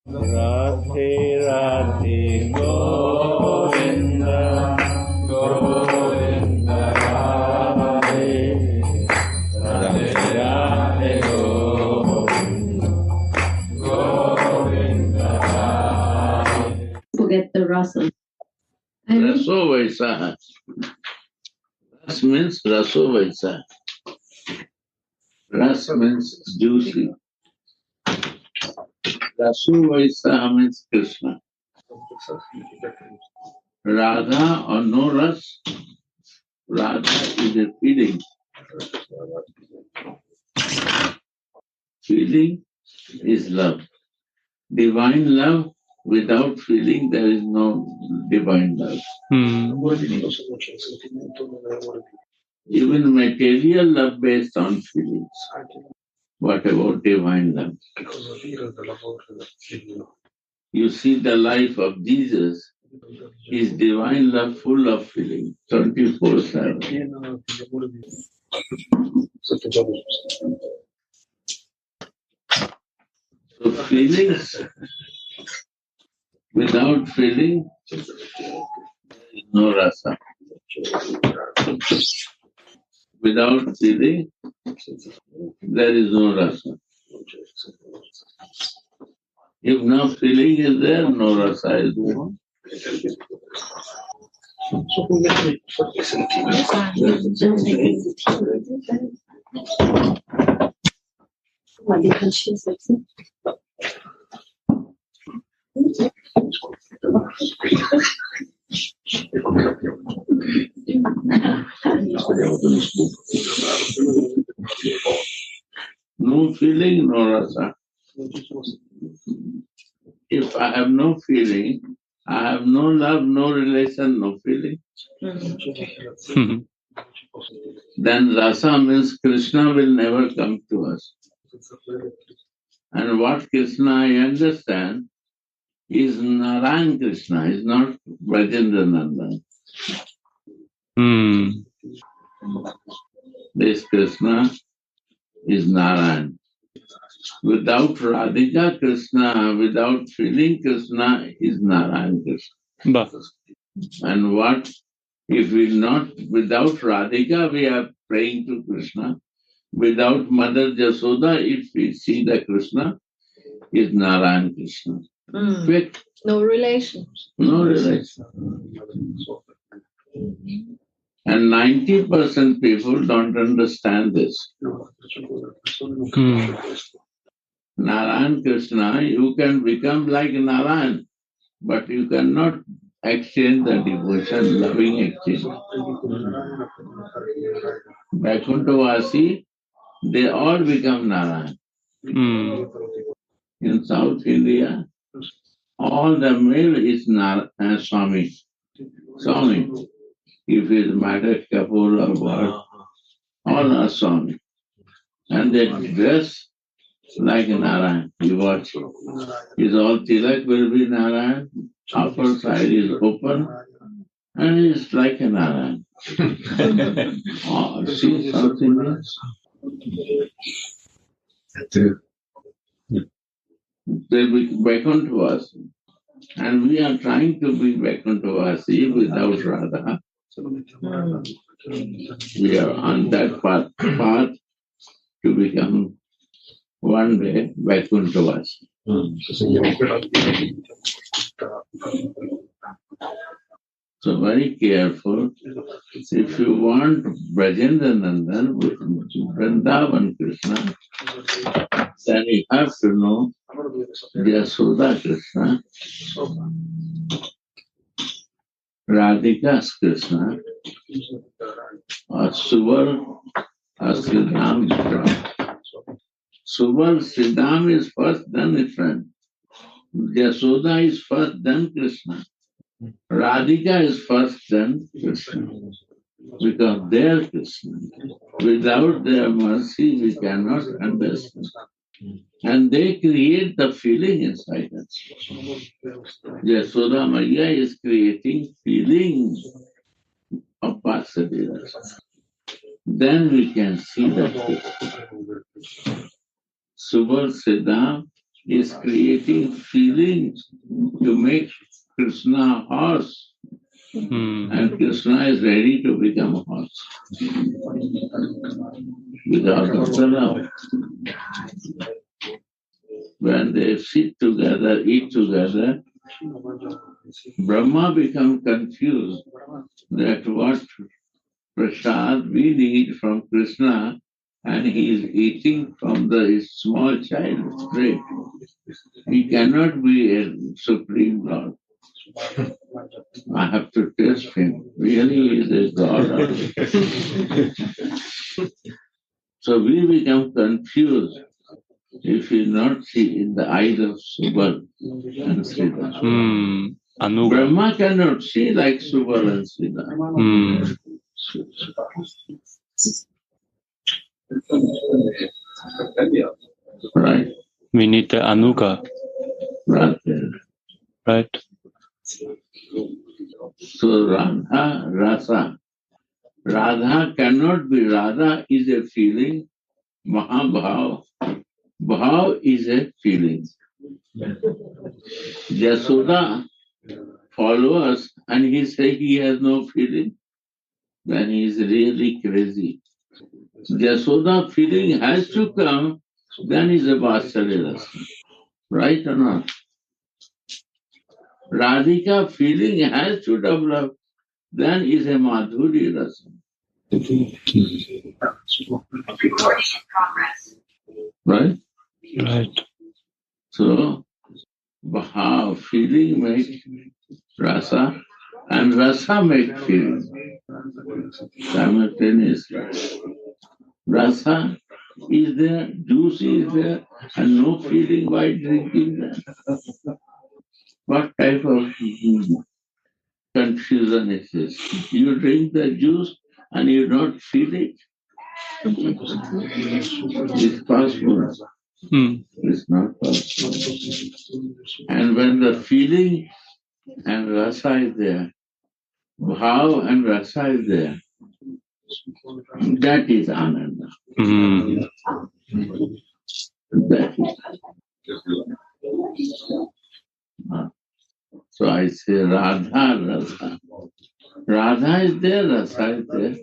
Radhe Radhe Govinda Govinda Radhe Radhe Radhe Govinda Govinda Radhe. Forget the Rasa. Raso Vaisa. Ras means Raso Vaisa. Ras means juicy. Raso Vaisa means Krishna. Radha or no Ras, Radha is a feeling. Feeling is love. Divine love, without feeling, there is no divine love. Even material love based on feelings. What about divine love? You see the life of Jesus, his divine love full of feeling, 24/7. So feelings, without feeling, there is no rasa. Without feeling, there is no rasa. If no feeling is there, no rasa is there. No feeling, no rasa. If I have no feeling, I have no love, no relation, no feeling. Then rasa means Krishna will never come to us. And what Krishna I understand is Narayan Krishna, is not Brajendra Nandan. This Krishna is Narayan. Without Radhika Krishna, without feeling Krishna is Narayan Krishna. And what if we not, without Radhika we are praying to Krishna. Without Mother Jasoda, if we see the Krishna, is Narayan Krishna. Quick. No relation. No relation. And 90% people don't understand this. Narayan Krishna, you can become like Narayan, but you cannot exchange the devotion, loving exchange. Vaikunthavasi, they all become Narayan. In South India, all the male is Swami. Swami. If it is Madhak Kapoor or what, all are Swami. And they dress like Narayan. You watch. His all tilak will be Narayan, upper side is open, and it's like a Narayan. Oh, see South Indians? They be Vaikunthavasi. And we are trying to be Vaikunthavasi without Radha. We are on that path to become one day Vaikunthavasi. So very careful. If you want Brajendra Nandan with Vrindavan Krishna, then you have to know Yasoda Krishna, Radhika's Krishna, or Suvar or Sridham. Suvar, Sridham is first, then different. Yasoda is first, then Krishna. Radhika is first, then Krishna. Because they are Krishna. Without their mercy, we cannot understand. And they create the feeling inside us. Yasoda Maya is creating feelings of Vasudev. Then we can see that Subal Siddham is creating feelings to make Krishna horse. And Krishna is ready to become a horse. Because of the love. When they sit together, eat together, Brahma becomes confused that what prasad we need from Krishna, and he is eating from the small child's plate. He cannot be a supreme Lord. I have to test him. Really, he is a God. So we become confused if we not see in the eyes of Subal and Sridhar. Brahma cannot see like Subal and Sridhar. Right. We need the Anuga. Right. So Radha, Rasa. Radha cannot be. Radha is a feeling. Mahabhav. Bhav is a feeling. Yasoda follows and he say he has no feeling. Then he is really crazy. Yasoda feeling has to come, then is a Vatsalya Rasa. Right or not? Radhika feeling has to develop, then is a Madhuri Rasa. Right? Right. So, Bhav, feeling make Rasa, and Rasa make feeling. Simultaneously. Rasa is there, juice is there, and no feeling while drinking that. What type of confusion is this? You drink the juice and you don't feel it? It's possible. It's not possible. And when the feeling and rasa is there, bhav and rasa is there, that is ananda. That is. So I say Radha, Rasa. Radha is there, Rasa is there.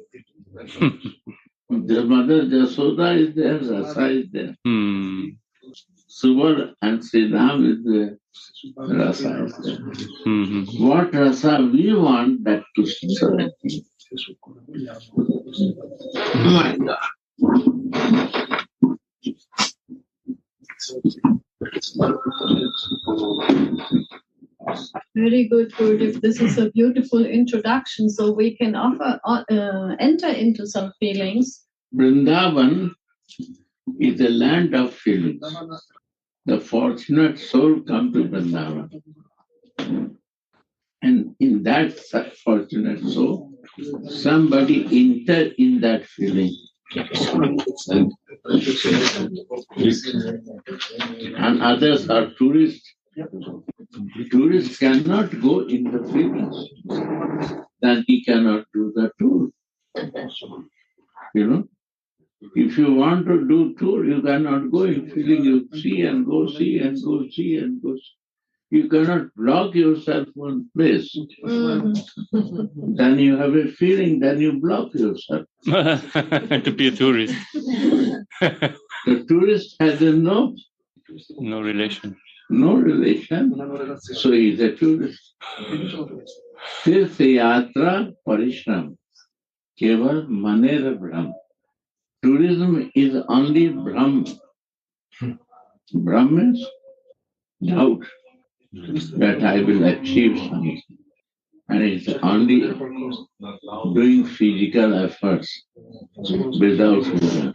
The mother Jasoda is there, Rasa is there. Subal and Sridham is there, Rasa is there. What Rasa we want, that Krishna selecting. My God. Very good, Gurudev. This is a beautiful introduction, so we can enter into some feelings. Vrindavan is the land of feelings. The fortunate soul come to Vrindavan. And in that fortunate soul, somebody enter in that feeling. And others are tourists. Tourists cannot go in the feelings. Then he cannot do the tour. You know? If you want to do tour, you cannot go in feeling. You see and go, see and go, see and go. You cannot block yourself one place. Then you have a feeling, then you block yourself. To be a tourist. The tourist has no relation. No relation. So he is a tourist. Tirth yatra parishram. Keval manera brahm. Tourism is only brahm. Brahm means doubt that I will achieve something. And it's only doing physical efforts without wisdom.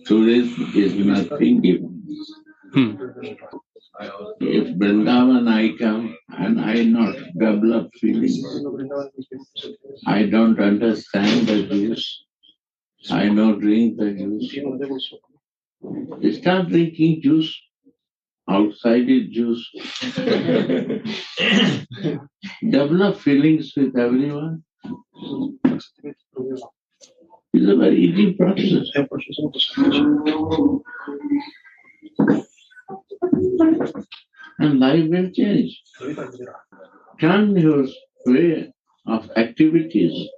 Tourism is nothing given. If Vrindavan I come and I not develop feelings, I don't understand the juice, I don't drink the juice. Start drinking juice. Outside is juice. Develop feelings with everyone. It's a very easy process. And life will change. Turn your way of activities.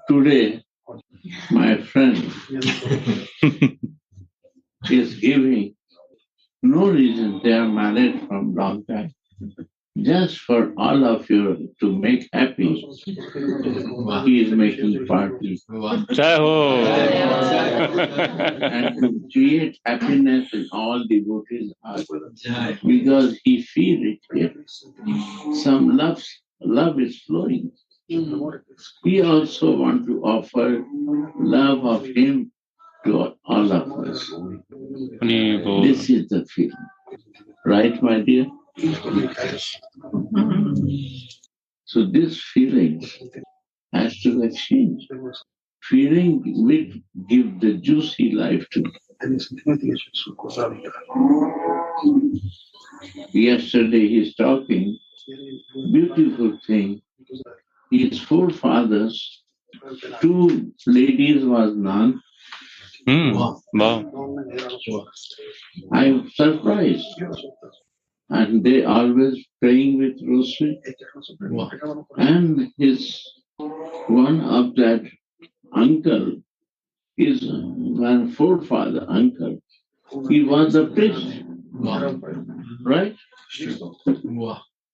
Today, my friend is giving no reason. They are married from long time. Just for all of you to make happy, he is making parties. Saha. And to create happiness in all devotees' hearts. Because he feels it here. Some love is flowing. He also wants to offer love of him to all of us. This is the feeling. Right, my dear? So this feeling has to exchange. Feeling will give the juicy life to. Yesterday he's talking, beautiful thing. His forefathers, 2 ladies was none. Wow. I'm surprised. And they always praying with rosary. And one of that uncle, his one forefather uncle, he was a priest. Right?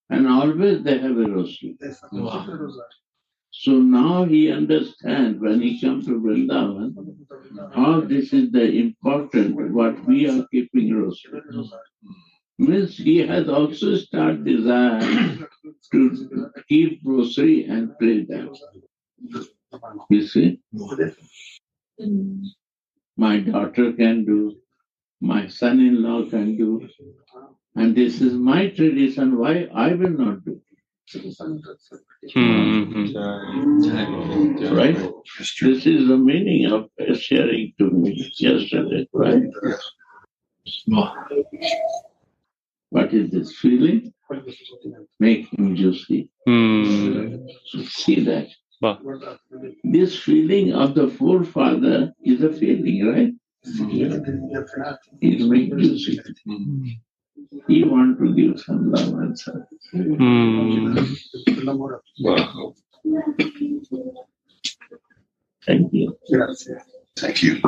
And always they have a rosary. So now he understands when he comes to Vrindavan, how this is the important, what we are keeping rosary. Means he has also started desire to keep rosary and pray that. You see? My daughter can do, my son-in-law can do, and this is my tradition, why I will not do? Right? This is the meaning of sharing to me yesterday, right? What is this feeling? Making juicy. So see that. Wow. This feeling of the forefather is a feeling, right? He's making juicy. He wants to give some love and service. Wow. Thank you. Thank you.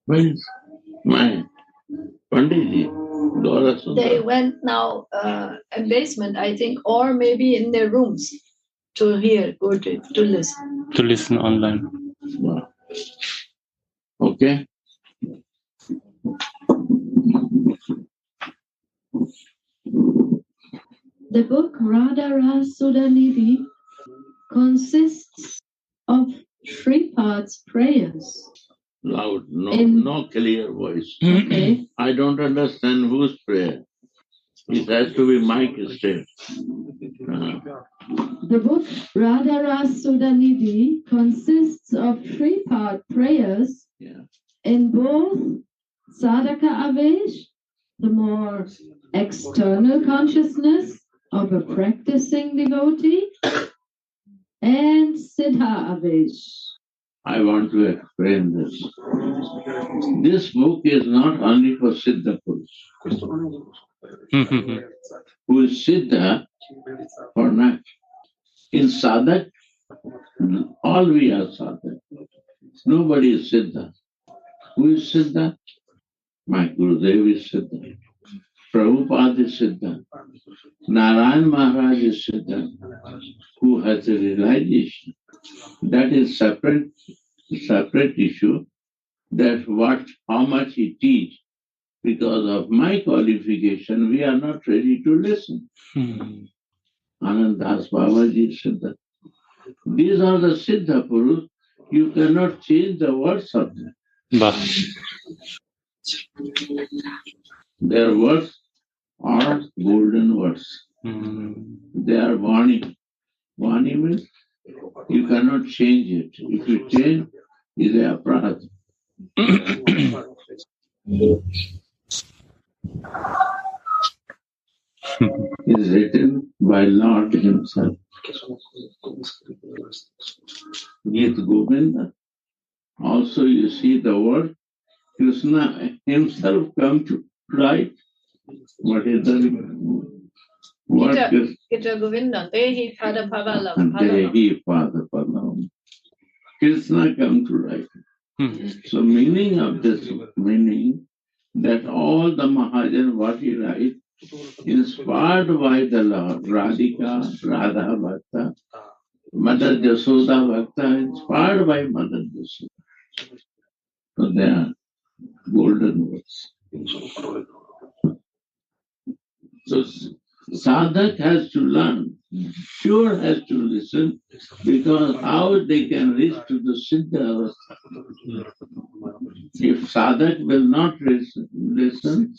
Where is my Panditji? They went now in basement, I think, or maybe in their rooms to hear or to listen. To listen online. Wow. Okay. The book Radha Sudhanidhi consists of 3 parts prayers. Loud, no clear voice. Okay. I don't understand whose prayer. It has to be mic straight. The book Radha Sudhanidhi consists of 3-part prayers in both Sadhaka Avesh, the more external consciousness of a practicing devotee, and Siddha Avesh. I want to explain this. This book is not only for Siddha Purush. Who is Siddha or not? In Sadhak, all we are Sadhak. Nobody is Siddha. Who is Siddha? My Gurudev is Siddha. Prabhupada is Siddha. Narayan Maharaj is Siddha, who has a realization. That is separate issue. That how much he teach. Because of my qualification, we are not ready to listen. Anand Das Babaji is Siddha. These are the Siddha Purus. You cannot change the words of them. Their words are golden words. They are Vani. Vani means you cannot change it. If you change, it is a aparadha. It is written by Lord himself. Gita Govinda. Also you see the word Krishna himself come to write. What is the word? Gita Govinda. Dehi Pada Pavalam. Dehi Pada Pavalam. Krishna come to write. So meaning of this meaning that all the Maharaja what he write inspired by the Lord, Radhika, Radha Bhakta, Mother Jasoda Bhakta, inspired by Mother Jasoda. So they are golden words. So sadhak has to learn, sure has to listen, because how they can reach to the Siddha avastha. If sadhak will not listen,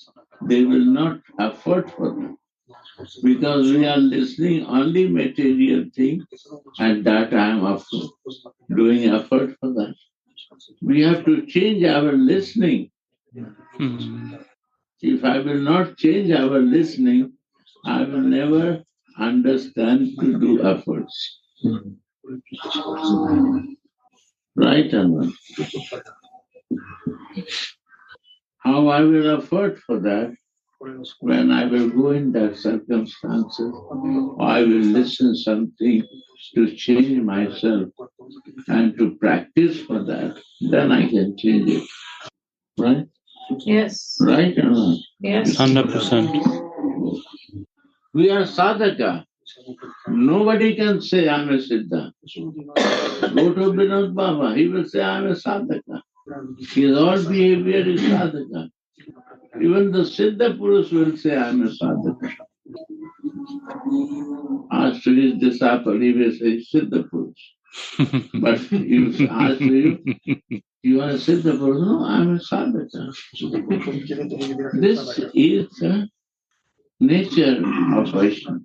they will not effort for that. Because we are listening only material thing, and that I am of doing effort for that. We have to change our listening. If I will not change our listening, I will never understand to do efforts. Right or not? How I will effort for that? When I will go in that circumstances, I will listen something to change myself and to practice for that, then I can change it. Right? Yes. Right or not? Yes. 100%. We are sadhaka. Nobody can say I'm a siddha. Go to Vinod Baba, he will say I'm a sadhaka. His all behavior is sadhaka. Even the Siddha Purush will say I'm a sadhaka. As to his disciple, he will say Siddha Purush. But if ask you, you are a Siddha Purush? No, I'm a sadhaka. This is the nature of Vaishnava.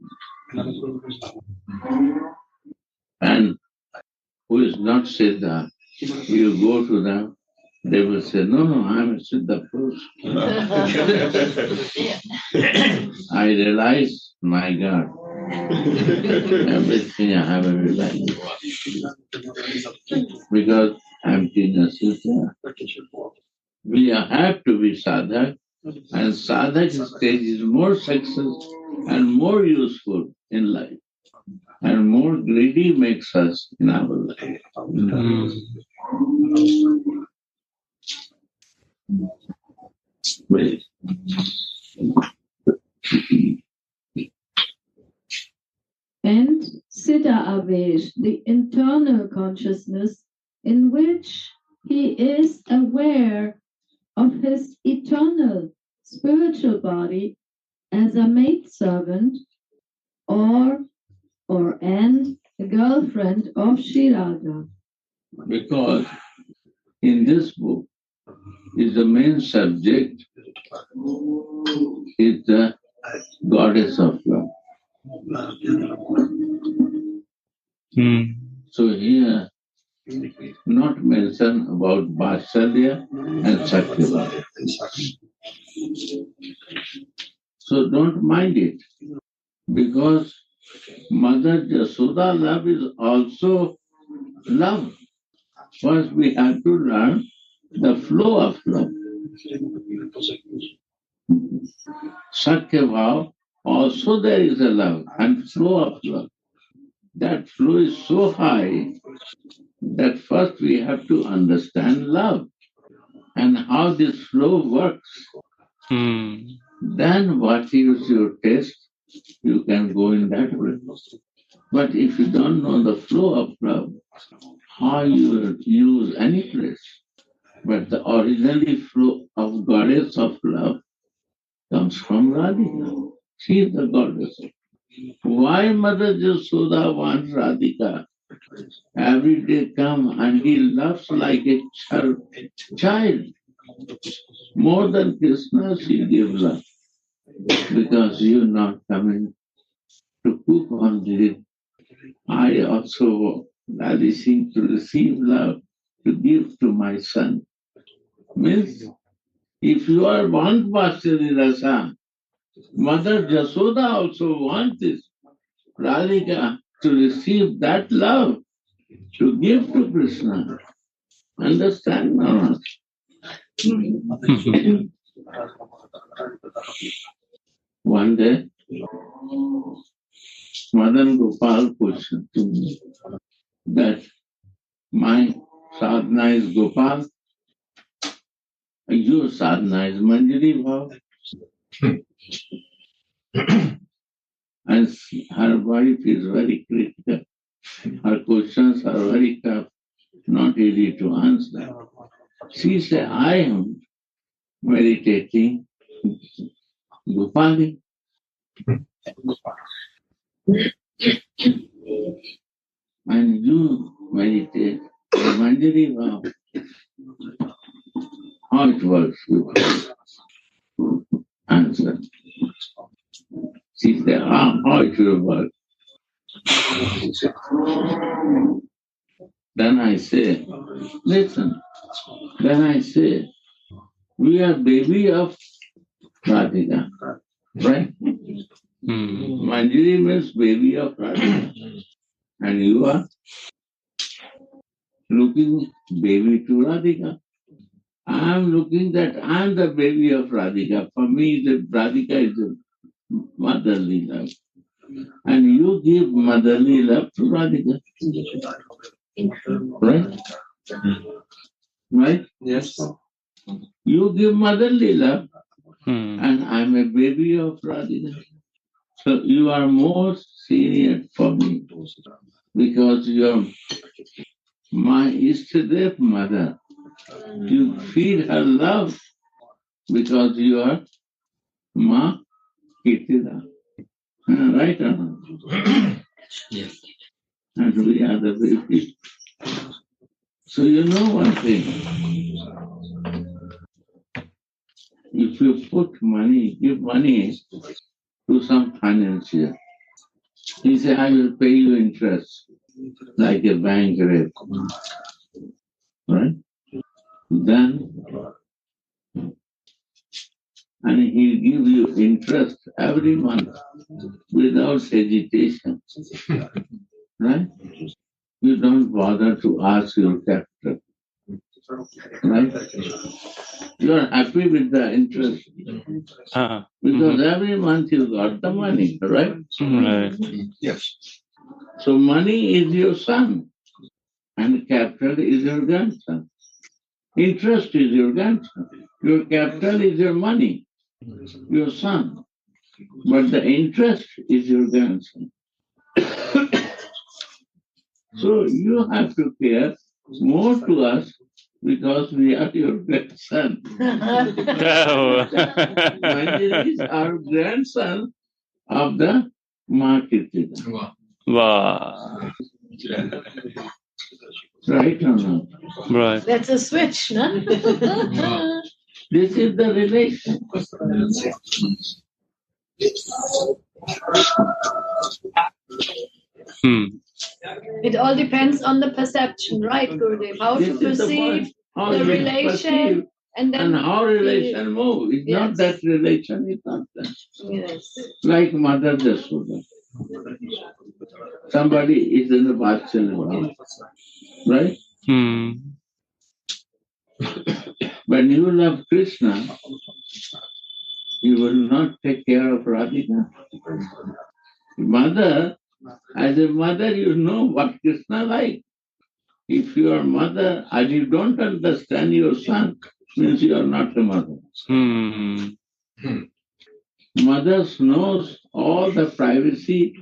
And who is not Siddha, you go to them, they will say, no, I'm a Siddha Purush. I realize, my God, everything I have realized. Because emptiness is there. We have to be sadhak, and sadhak stage is more success and more useful in life. And more greedy makes us in our life. Wait. And Siddha Avesh, the internal consciousness in which he is aware of his eternal spiritual body as a maidservant or a girlfriend of Sri Radha. Because in this book is the main subject is the goddess of love. So here not mention about Vatsalya and Satyavama. So don't mind it, because Mother Jasoda love is also love. First we have to learn the flow of love. Satyavama, also there is a love and flow of love. That flow is so high that first we have to understand love and how this flow works. Then what is your taste, you can go in that way. But if you don't know the flow of love, how you will use any place. But the originally flow of goddess of love comes from Radhika. She is the goddess. Why Mother Jasoda wants Radhika? Every day come and he loves like a child. More than Krishna, she gives love. Because you not coming to cook on this. I also wishing to receive love to give to my son. Means, if you are want Vatsali Rasa, Mother Jasoda also wants this. Radhika, to receive that love, to give to Krishna. Understand or not? One day, Madan Gopal questioned to me that my sadhana is Gopal, your sadhana is Manjari Bhav. And her wife is very critical. Her questions are very tough, not easy to answer. She said, I am meditating Gopali. And you meditate Manjari Bhav. How it works? Answer. She said, how it will work? Then I say, listen. Then I say, we are baby of Radhika, right? Manjari means baby of Radhika. And you are looking baby to Radhika. I am looking that I am the baby of Radhika. For me, the Radhika is the motherly love. And you give motherly love to Radhika. Right? Right? Yes. You give motherly love, and I am a baby of Radhika. So you are more senior for me because you are my Ishtadev mother. You feed her love because you are Ma Kirtida. Right or not? Yes. And we are the baby. So you know one thing. If you put money, give money to some financier, he says, I will pay you interest, like a bank rate. Right? Then, and he'll give you interest every month without hesitation. Right? You don't bother to ask your capital. Right? You are happy with the interest. Because every month you got the money, right? Right. Yes. So money is your son, and capital is your grandson. Interest is your grandson. Your capital is your money, your son. But the interest is your grandson. So you have to care more to us because we are your grandson. Manjari is our grandson of the market. Wow. Right or not? Right. That's a switch, no? This is the relation. It all depends on the perception, right, Gurudev? How to perceive the relation and then how relation move. It's not that relation, it's not that. Yes. Like Mother Jasoda. Somebody is in the Vatsalya, right? When you love Krishna, you will not take care of Radhika. Mother, as a mother, you know what Krishna like. If you are mother and you don't understand your son, means you are not a mother. Mothers knows all the privacy,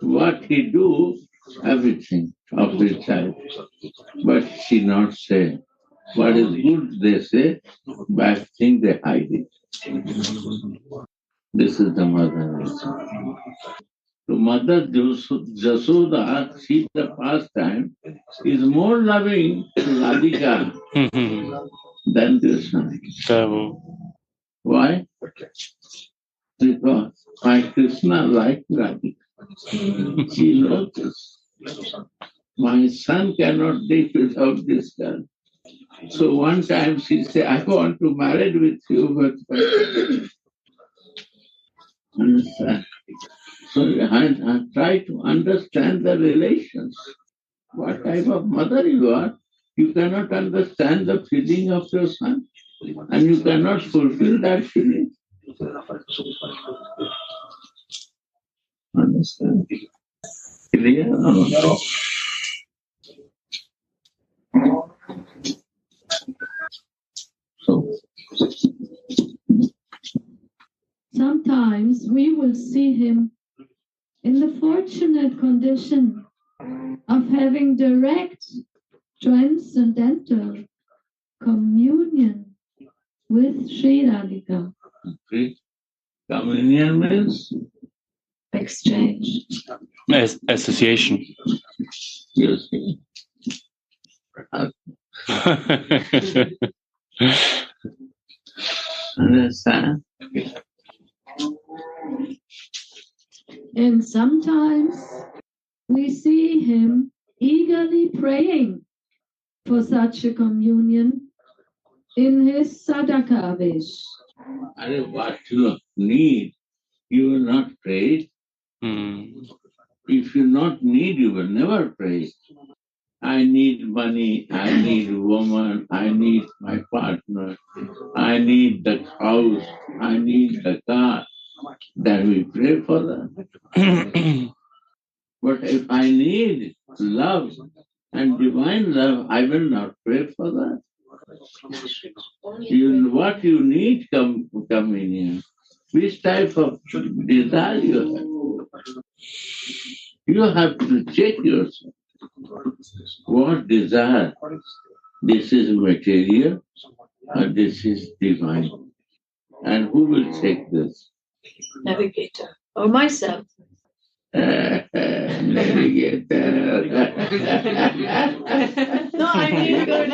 what he do, everything of his child. But she not say. What is good they say, bad thing they hide it. This is the mother. So Mother Jasoda, she the pastime, is more loving to Radhika than Krishna. Why? Because my Krishna like Radhika. She knows this. My son cannot live without this girl. So one time she said, I want to marry with you, but understand. So I try to understand the relations. What type of mother you are, you cannot understand the feeling of your son, and you cannot fulfill that feeling. Understand? Clear? No. So, sometimes we will see him in the fortunate condition of having direct transcendental communion with Sri Radhika. communion means Exchange. Association. you see. Understand? And sometimes we see him eagerly praying for such a communion in his sadhaka avesh. And what you need, you will not pray. If you not need, you will never pray. I need money, I need a woman, I need my partner, I need the house, I need the car. Then we pray for that. But if I need love and divine love, I will not pray for that. What you need communion. Which type of desire you have? You have to check yourself. What desire? This is material or this is divine? And who will take this? Navigator. Or myself. Navigator. No, I mean good.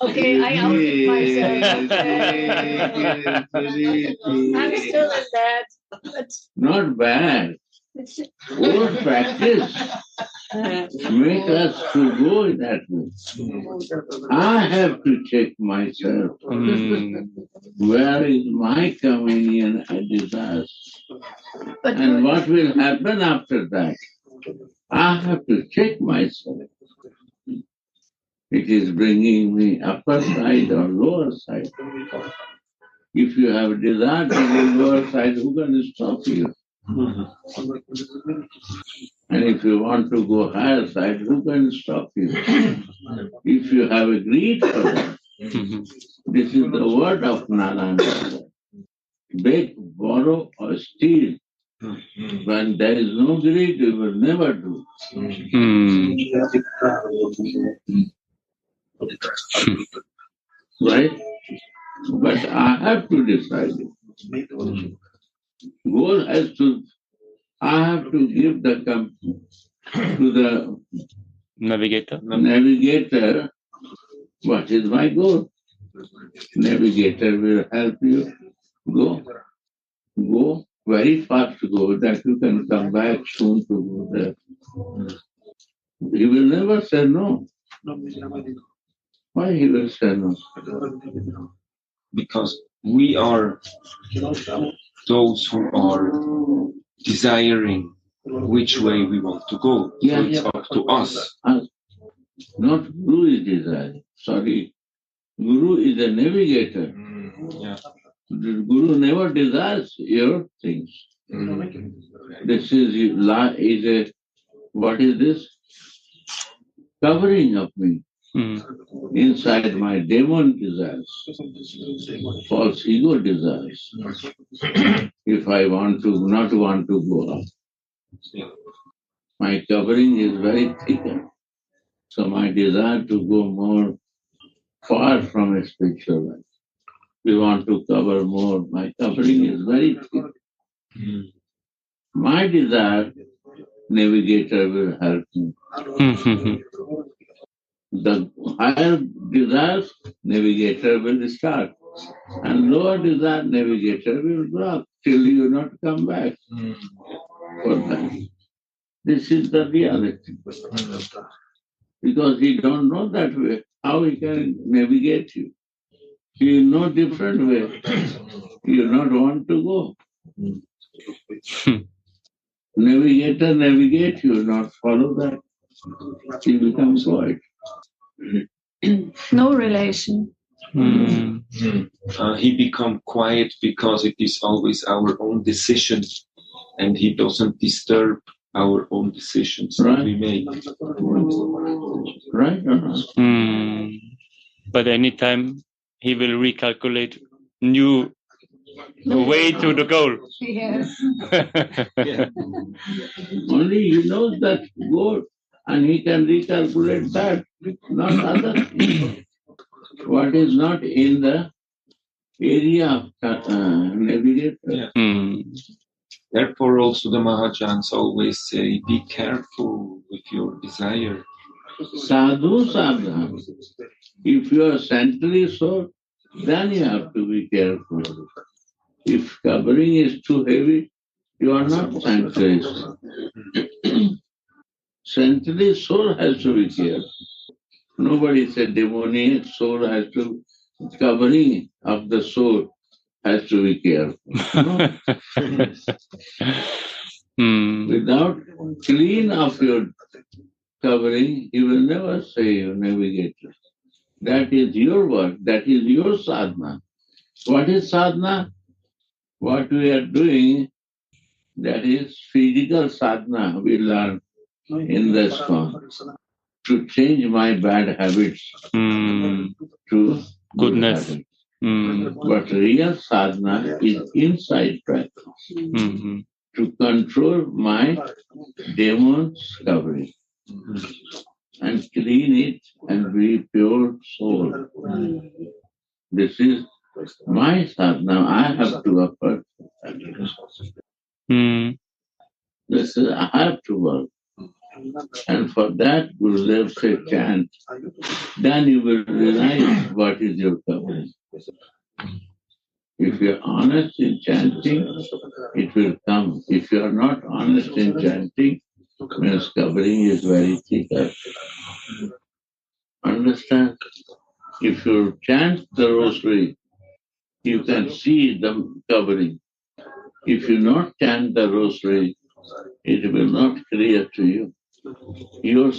Okay, I outed myself. I'm still in that. But Not bad. Old practice make us to go in that way. I have to check myself. Where is my communion and desires? And what will happen after that? I have to check myself. It is bringing me upper side or lower side. If you have a desire to go lower side, who can stop you? And if you want to go higher side, who can stop you? If you have a greed for that, this is the word of Narayana. Beg, borrow, or steal. When there is no greed, you will never do. Right? But I have to decide it. Goal has to, I have to give the company to the navigator. What is my goal? Navigator will help you go very fast, go that you can come back soon to go there. He will never say no. Why he will say no? Because we are those who are desiring which way we want to go. So it's up to us. Not Guru is desiring. Sorry. Guru is a navigator. The Guru never desires your things. This is a, what is this? Covering of me. Inside my demon desires, false ego desires. If I not want to go up, my covering is very thick. So my desire to go more far from a spiritual life. We want to cover more. My covering is very thick. My desire, navigator will help me. The higher desires, navigator will start. And lower desire, navigator will block till you not come back for that. This is the reality. Because he don't know that way. How he can navigate you? He know different way. You not want to go. navigator navigate you, not follow that. You become quiet. No relation. He become quiet because it is always our own decision, and he doesn't disturb our own decisions that we make. Right or not? But anytime he will recalculate new way to the goal. Yes. Only he knows that goal and he can recalculate that, not other things. What is not in the area of navigator. Yeah. Therefore also the Mahajans always say, be careful with your desire. Sadhu sadhana. If you are centrally so, then you have to be careful. If covering is too heavy, you are not centrally. Centrally soul has to be careful. Nobody said demoniac soul has to, covering of the soul has to be careful. No. Without clean of your covering, you will never say you navigator. That is your work, that is your sadhana. What is sadhana? What we are doing, that is physical sadhana we learn in the school. To change my bad habits to goodness. Habits. But real sadhana is inside practice. To control my demons covering and clean it and be pure soul. This is my sadhana. I have to offer. This is I have to work. And for that, Gurudev said chant. Then you will realize what is your covering. If you are honest in chanting, it will come. If you are not honest in chanting, means covering is very thicker. Understand? If you chant the rosary, you can see the covering. If you not chant the rosary, it will not clear to you. Your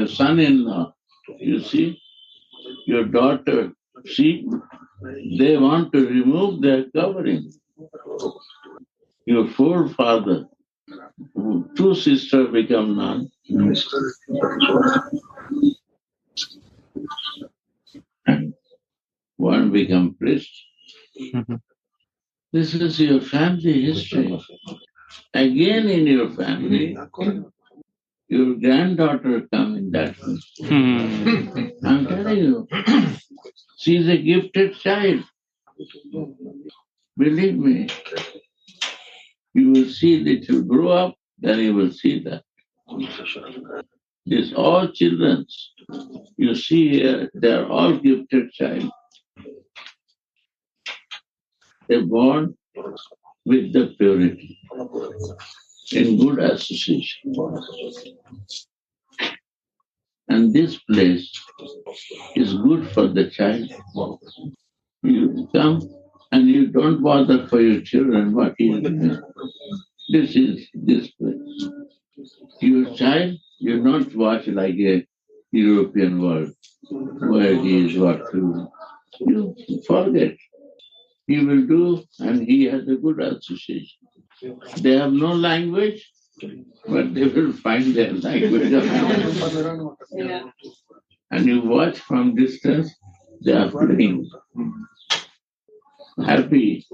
son-in-law, you see, your daughter, see, they want to remove their covering. Your forefather, two sisters become nuns. And one become priest. This is your family history. Again in your family, your granddaughter come in that way. I'm telling you, she's a gifted child. Believe me. You will see that you grow up, then you will see that. These all children, you see here, they are all gifted child. They're born with the purity, in good association. And this place is good for the child. You come and you don't bother for your children what is this. This is this place. Your child, you not watch like a European world where he is what to do. You forget. He will do and he has a good association. They have no language, but they will find their language. Yeah. And you watch from distance, they are playing. Happy.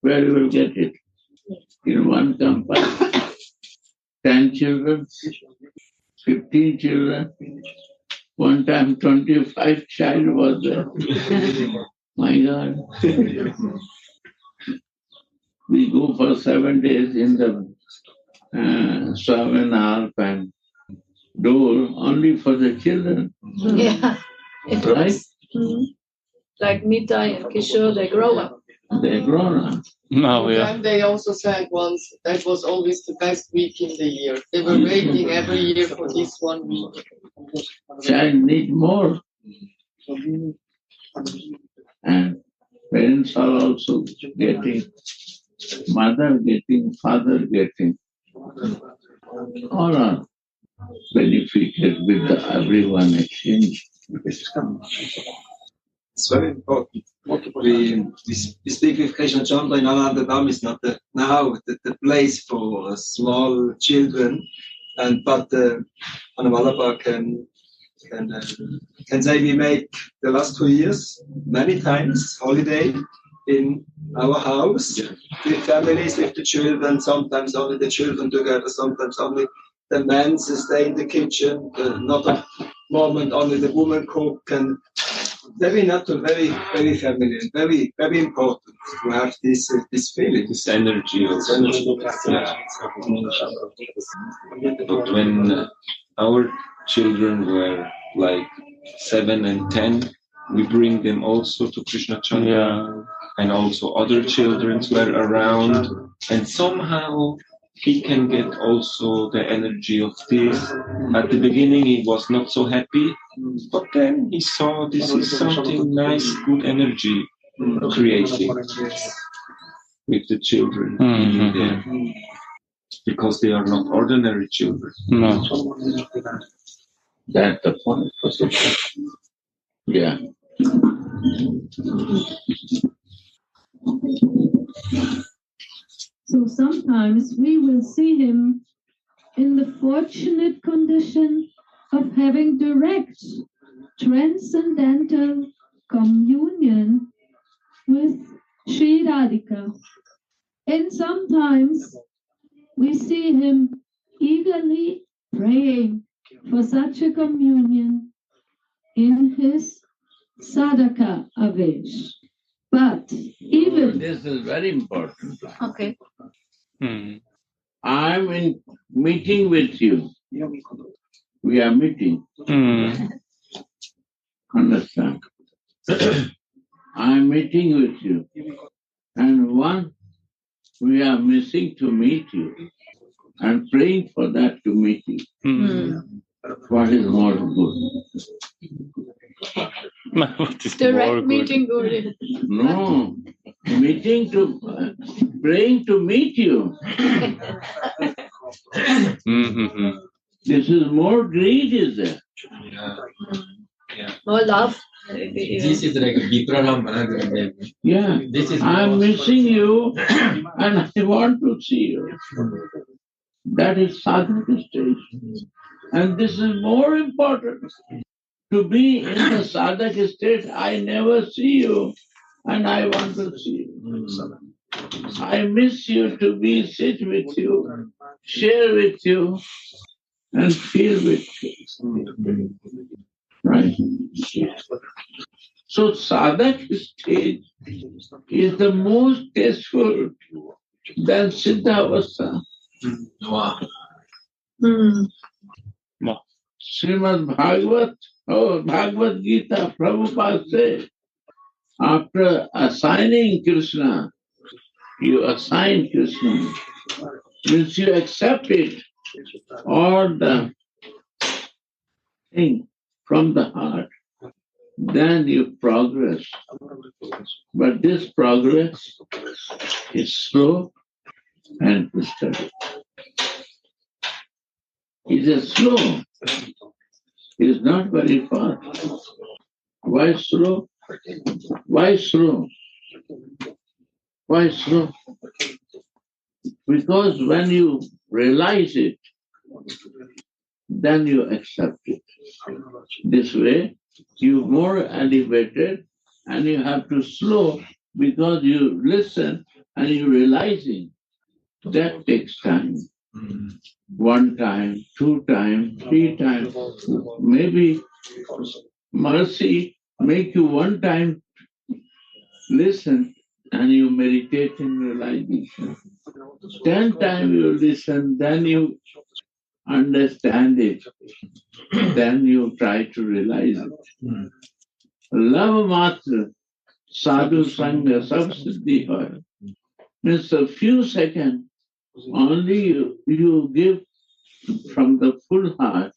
Where you will get it? In one company. 10 children, 15 children. One time 25 child was there. My God. We go for 7 days in the Southern Alp and door only for the children. Yeah. It Right? was, like Nitai and Kishore, they grow up. They grown up. No, yeah. And they also said once that was always the best week in the year. They were waiting every year for this 1 week. Child need more. And parents are also getting mother getting, father getting, all are benefited with the everyone exchange. It's very important. We speak with Krishna Chandra in Anandadam is not the place for small children, but Annamalabha can say we make the last 2 years many times holiday in our house with families, with the children, sometimes only the children together, sometimes only the men stay in the kitchen, not a moment only the woman cook, and very natural, very, very family, and very, very important to have this feeling, this energy. This energy. Yeah. But when our children were like 7 and 10, we bring them also to Krishna Chandra, and also other children were around, and somehow he can get also the energy of this. At the beginning he was not so happy, but then he saw this is something nice, good energy creating with the children being there. Because they are not ordinary children. No. That's the point. Yeah. So sometimes we will see him in the fortunate condition of having direct transcendental communion with Sri Radhika. And sometimes we see him eagerly praying for such a communion in his sadhaka avesh. But even this is very important. Okay. I'm in meeting with you. We are meeting. Understand? I'm meeting with you. And one, we are missing to meet you. And praying for that to meet you. What is more good? What is Direct more meeting good? good. No, praying to meet you. This is more greed, is there? More love. This is like a Vipraram. Yeah, I'm missing you and I want to see you. That is sadhana stage. And this is more important. To be in the sadhaka state, I never see you and I want to see you. I miss you to sit with you, share with you, and feel with you. Right? So sadhaka stage is the most tasteful than Siddhavastha. Wow. Srimad Bhagavad Gita, Prabhupada said, after assigning Krishna, you assign Krishna, means you accept it, or the thing from the heart, then you progress. But this progress is slow and steady. It is slow. It is not very fast. Why slow? Why slow? Why slow? Because when you realize it, then you accept it. This way, you're more elevated and you have to slow because you listen and you're realizing. That takes time. 1 time, 2 times, 3 times. Maybe mercy make you 1 time listen and you meditate in realization. 10 times you listen, then you understand it. Then you try to realize it. Love matra, sadhu sangha, sab siddhi hoy. Means a few seconds, only you give from the full heart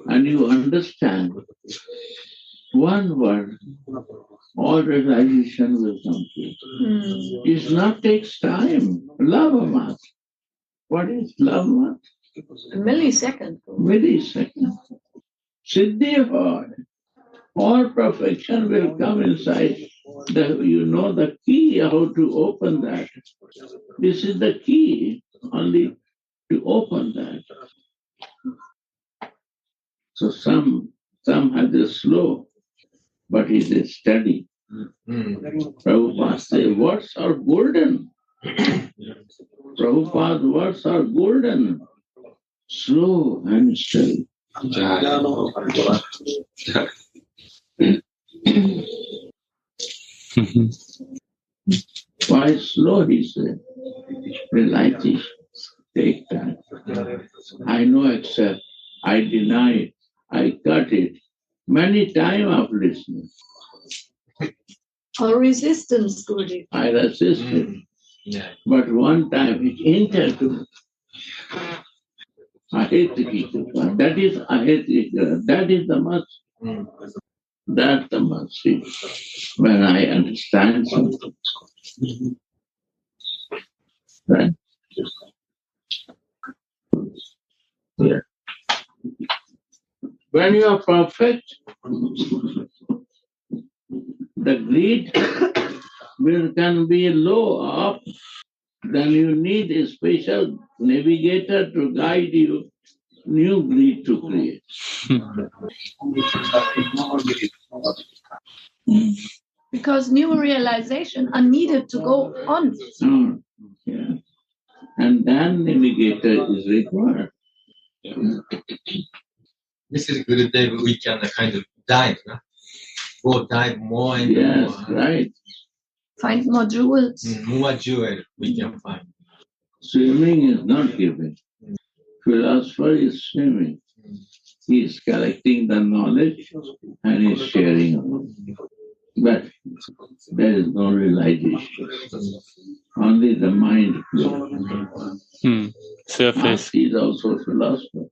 and you understand 1 word, all realization will come to you. It not takes time. Love month. What is love month? A millisecond. Millisecond. Siddhi hoy. All perfection will come inside. You know the key how to open that. This is the key only to open that. So some have this slow, but it is steady. Prabhupada says, words are golden. Prabhupada's words are golden. Slow and steady. Why slow, he said. Realization. Take time. I know except I deny it. I cut it. Many times of listening. Or resistance, Guruji. I resisted. But one time it entered to me. I hate the Kikapa. That is I hate the That is the must. That's the must. When I understand something. Right? Yeah. When you are perfect, the greed can be low up, then you need a special navigator to guide you, new greed to create. Because new realization are needed to go on. Yeah. And then navigator is required. This is good day we can kind of dive, no? Go dive more and yes, more. Right. Find more jewels. More jewel we can find. Swimming is not giving. Philosopher is swimming. He is collecting the knowledge and is sharing it. But there is no realization. Only the mind flows. Surface. He is also philosopher.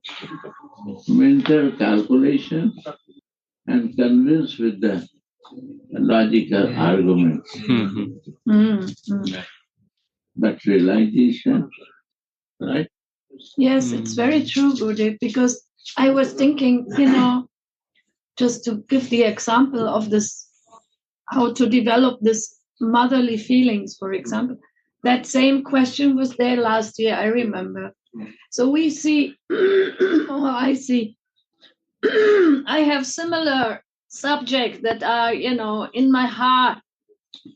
Mental calculation and convinced with the logical arguments. But realization, right? Yes, it's very true, Gurudev, because I was thinking, just to give the example of this, how to develop this motherly feelings, for example. That same question was there last year, I remember. So we see, I see, I have similar subjects that are, in my heart,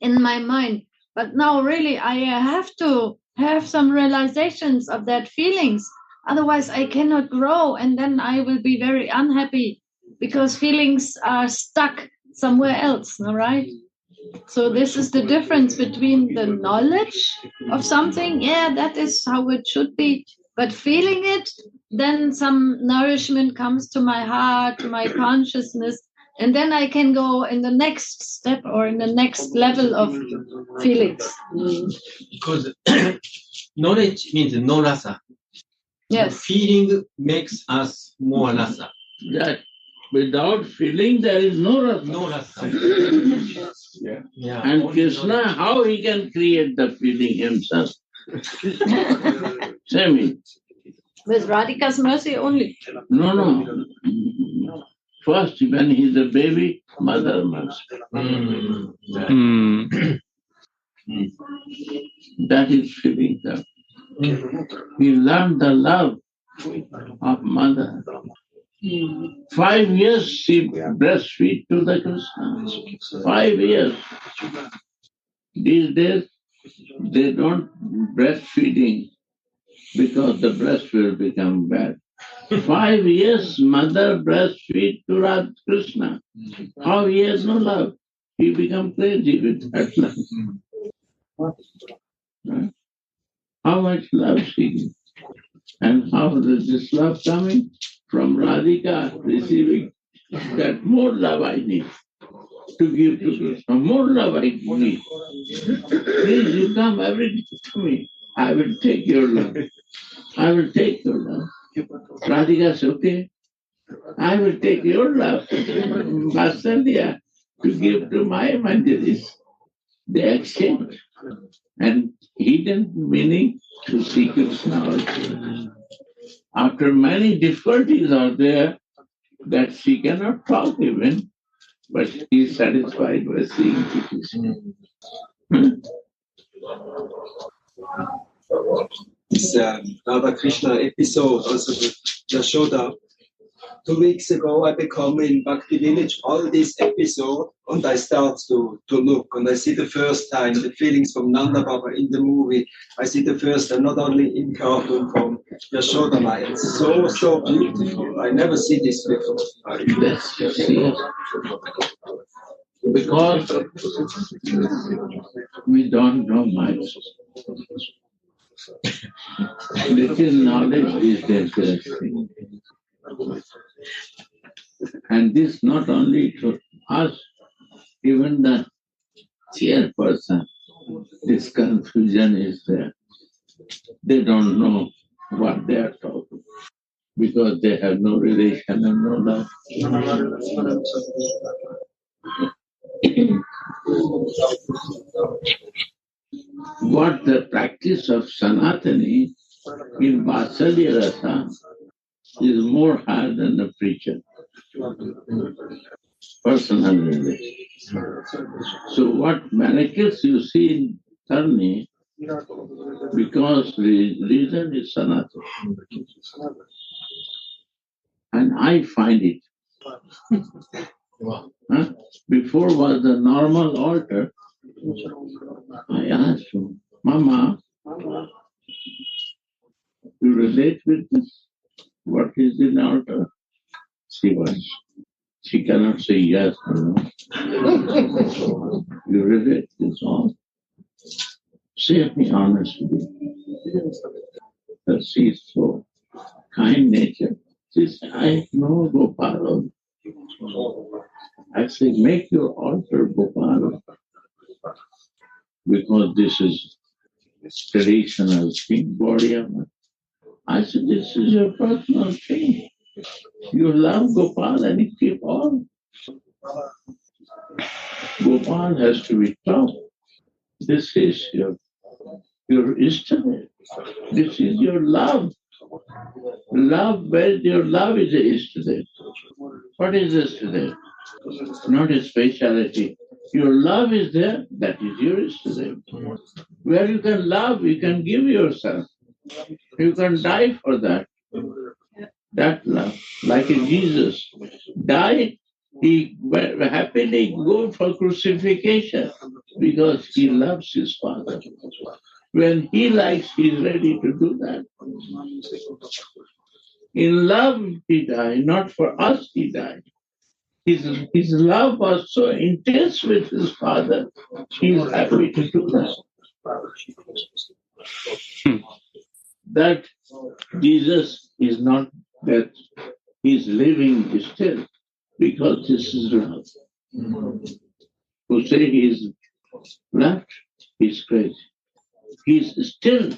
in my mind. But now really I have to have some realizations of that feelings. Otherwise I cannot grow, and then I will be very unhappy because feelings are stuck somewhere else, all right? So this is the difference between the knowledge of something, that is how it should be, but feeling it, then some nourishment comes to my heart, to my consciousness, and then I can go in the next step or in the next level of feelings. Because knowledge means no rasa. Yes. Feeling makes us more rasa. That without feeling there is no rasa. No rasa. Yeah. And Krishna, how he can create the feeling himself? Say me. With Radhika's mercy only. No. First, when he's a baby, mother mercy. That is feeling that. He learned the love of mother. 5 years she breastfeed to the Krishna. 5 years. These days, they don't breastfeeding because the breast will become bad. 5 years, mother breastfeed to Radha Krishna. How he has no love? He become crazy with that love. Right? How much love she gives. And how is this love coming? From Radhika receiving that more love I need to give to Krishna. More love I need. Please, you come every day to me. I will take your love. I will take your love. Radhika says, okay, I will take your love, Vasandhya, to give to my mandiris. They exchange. And hidden meaning to secret knowledge. After many difficulties are there that she cannot talk even, but she is satisfied by seeing it. This Radha Krishna episode, also the Yashoda. 2 weeks ago, I become in Bhakti Village, all this episode, and I start to look, and I see the first time the feelings from Nanda Baba in the movie. I see the first time, not only in cartoon from Yashoda Maya. It's so beautiful. I never see this before. Because we don't know much. Little knowledge is interesting. And this not only to us, even the chairperson, this confusion is there. They don't know what they are talking because they have no relation and no love. What the practice of Sanatani in Vatsalya Rasa is more higher than the preacher. Personal relation. So what miracles you see in Tarni, because the reason is Sanatana. And I find it. Before was the normal altar. I asked him, Mama, you relate with this? What is in altar? She cannot say yes or no. You relate this all? Say me honestly. That she is so kind nature. She said, I know Gopal. I say, make your altar Gopal. Because this is traditional thing, body of man. I said, this is your personal thing. You love Gopal and you keep on. Gopal has to be taught. This is your instrument. This is your love. Love, where your love is a instrument. What is this today? Not a speciality. Your love is there, that is your instrument. Where you can love, you can give yourself. You can die for that. That love. Like Jesus died, he happily go for crucifixion because he loves his Father. When he likes, he is ready to do that. In love he died, not for us he died. His love was so intense with his Father, he is happy to do that. That Jesus is not that he is living still because this is love. Who say he is left, he is crazy. He is still,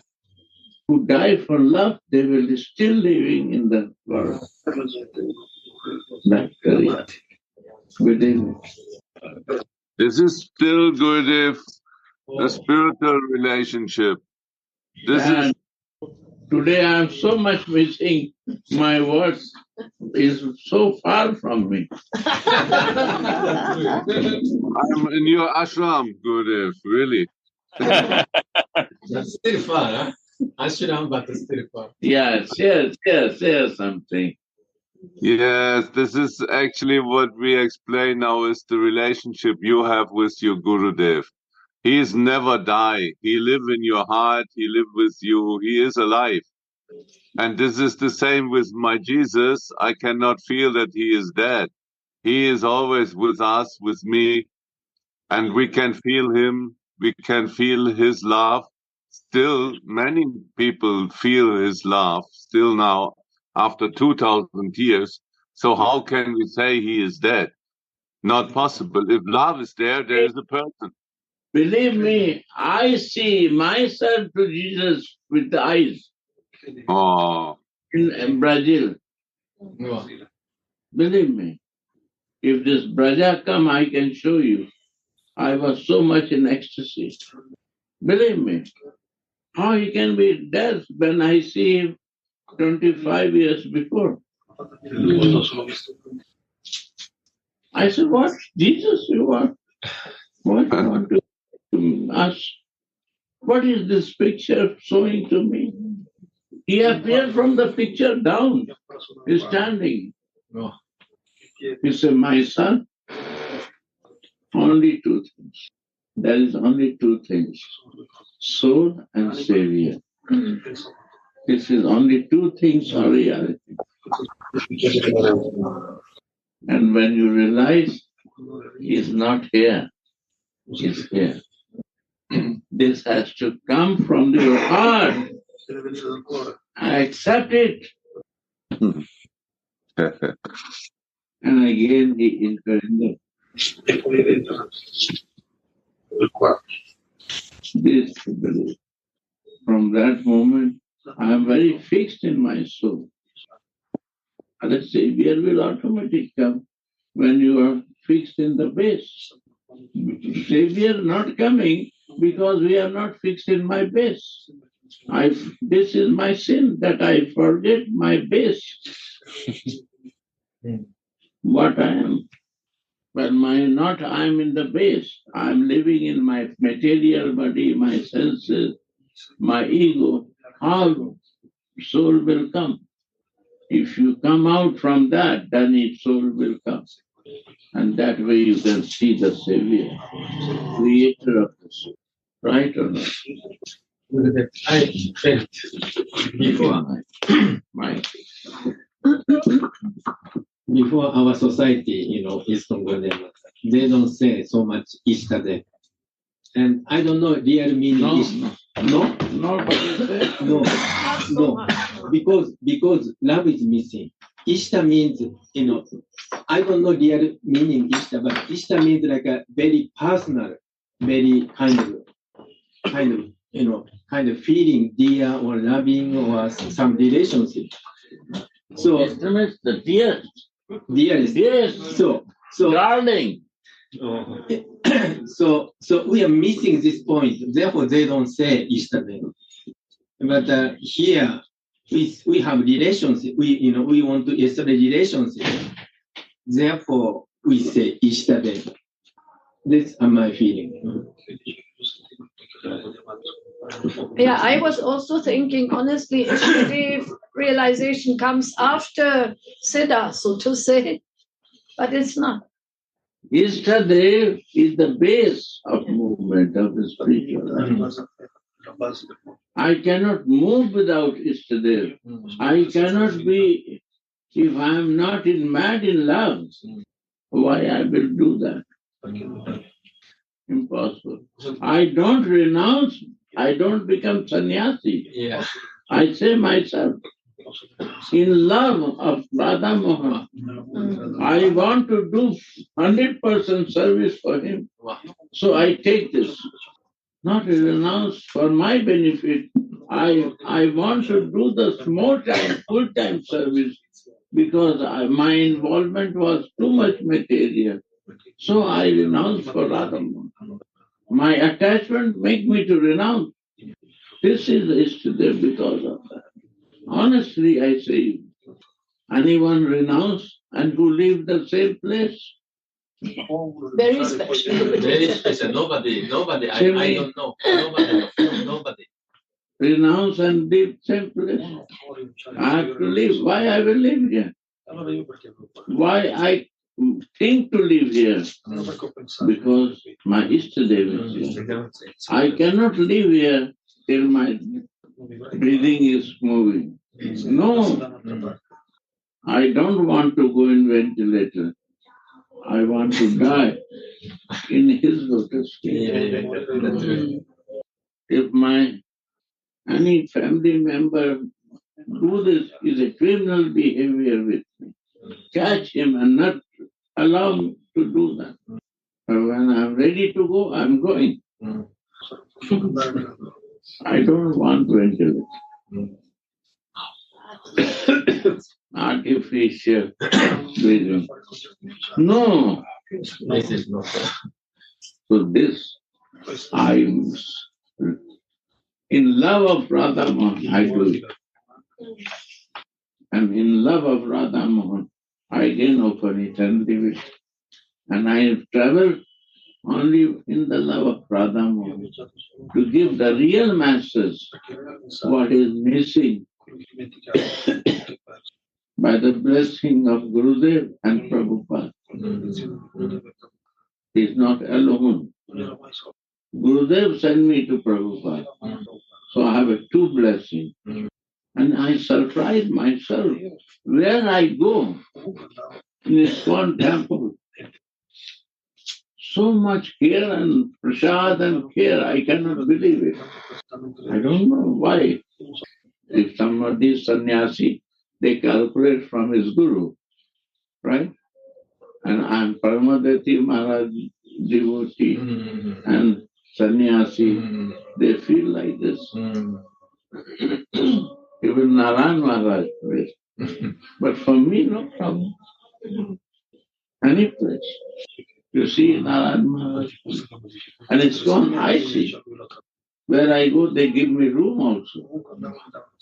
who die for love, they will be still living in the world. That reality. Within. This is still good if a spiritual relationship. Today I am so much missing my words is so far from me. I'm in your ashram, Gurudev, really. That's still far, huh? Ashram, but it's still far. Yes, something. Yes, this is actually what we explain now is the relationship you have with your Gurudev. He is never die. He live in your heart. He live with you. He is alive. And this is the same with my Jesus. I cannot feel that he is dead. He is always with us, with me, and we can feel him. We can feel his love. Still, many people feel his love still now after 2000 years. So how can we say he is dead? Not possible. If love is there, there is a person. Believe me, I see myself to Jesus with the eyes. Oh. In Brazil. No. Believe me. If this Braja come, I can show you. I was so much in ecstasy. Believe me, how he can be dead when I see him 25 years before? I said, what? Jesus, you want? What you want to ask? What is this picture showing to me? He appeared from the picture down. He's standing. He said, my son, only two things. There is only two things. Soul and Savior. This is only two things are reality. And when you realize he's not here, he's here. This has to come from your heart. I accept it. And again he encouraged this to believe. From that moment, I am very fixed in my soul. And the Savior will automatically come when you are fixed in the base. Savior not coming because we are not fixed in my base. This is my sin that I forget my base. What I am. When I am in the base, I am living in my material body, my senses, my ego. How soul will come? If you come out from that, then its soul will come. And that way you can see the Savior, creator of the soul. Right or not? I felt before our society, is Congolese, they don't say so much Ishtadev. And I don't know real meaning. No, because love is missing. Ishta means, I don't know real meaning Ishta, but Ishta means like a very personal, very kind of feeling dear or loving or some relationship. So the dearest. Yes. So darling. So we are missing this point. Therefore, they don't say Ishtadev. But here we have relationship. We want to establish relationship. Therefore, we say Ishtadev. That's my feeling. Yeah, I was also thinking, honestly, Ishtadev realization comes after Siddha, so to say, but it's not. Ishtadev is the base of movement of the spiritual life. I cannot move without Ishtadev. I cannot be, if I am not mad in love, why I will do that? Impossible. I don't renounce, I don't become sannyasi. Yeah. I say myself, in love of Radha Mohan, I want to do 100% service for him. So I take this. Not renounce for my benefit. I want to do the small time, full time service because my involvement was too much material. So I renounce for Radha Mohan. My attachment make me to renounce. This is Ishtadev because of that. Honestly, I say, anyone renounce and who live the same place? Very special. Very special. Nobody. I don't know. Nobody. Renounce and live same place. I have to live. Why I will live here? Why I think to live here? Because my Ishtadev is here. I cannot live here till my breathing is moving. No. I don't want to go in ventilator. I want to die in his lotus feet. If any family member do this is a criminal behavior with me, catch him and not allow me to do that. But when I'm ready to go, I'm going. I don't want ventilator. Artificial breathing. No. This is not. So this, I'm in love of Radha Mohan, I do it. And in love of Radha Mohan, I again open it and leave it. And I travel only in the love of Radha Mohan to give the real masters what is missing by the blessing of Gurudev and Prabhupada. He is not alone. Gurudev sent me to Prabhupada. So I have a two blessing. And I surprise myself where I go in ISKCON temple. So much care and prasad and care, I cannot believe it. I don't know why. If somebody is sannyasi, they calculate from his guru, right? And I am Paramadati Maharaj devotee and sannyasi, they feel like this. Even Narayan Maharaj plays. But for me, no problem. Any place. You see Narayan Maharaj. And it's gone, I see. Where I go, they give me room also.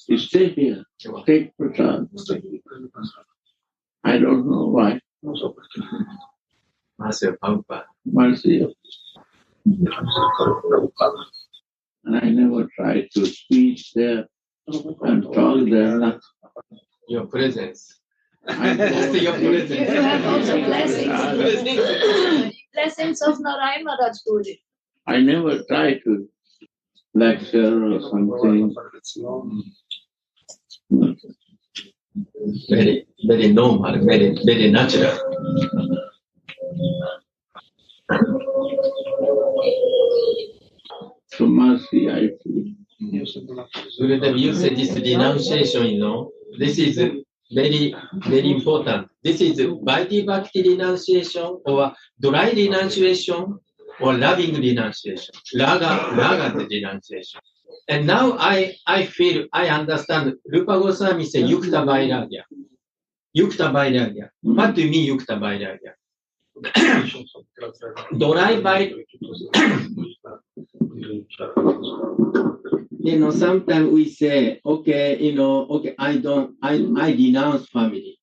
You stay here, take prasad. I don't know why. Mercy. And I never tried to speak there and talk there. Nothing. Your presence. Just your presence. You have also blessings. Blessings of Narayan Maharaj Guru. I never tried to lecture or something. Very, very normal, very natural. So mercy, I feel. Gurudev, you said this renunciation, this is very, very important. This is Vaidhi Bhakti renunciation or dry renunciation or loving renunciation, raga renunciation. And now I feel, I understand, Rupa Goswami said Yukta Vairagya. Yukta Vairagya. What do you mean Yukta Vairagya? Dry sometimes we say, okay, I denounce family.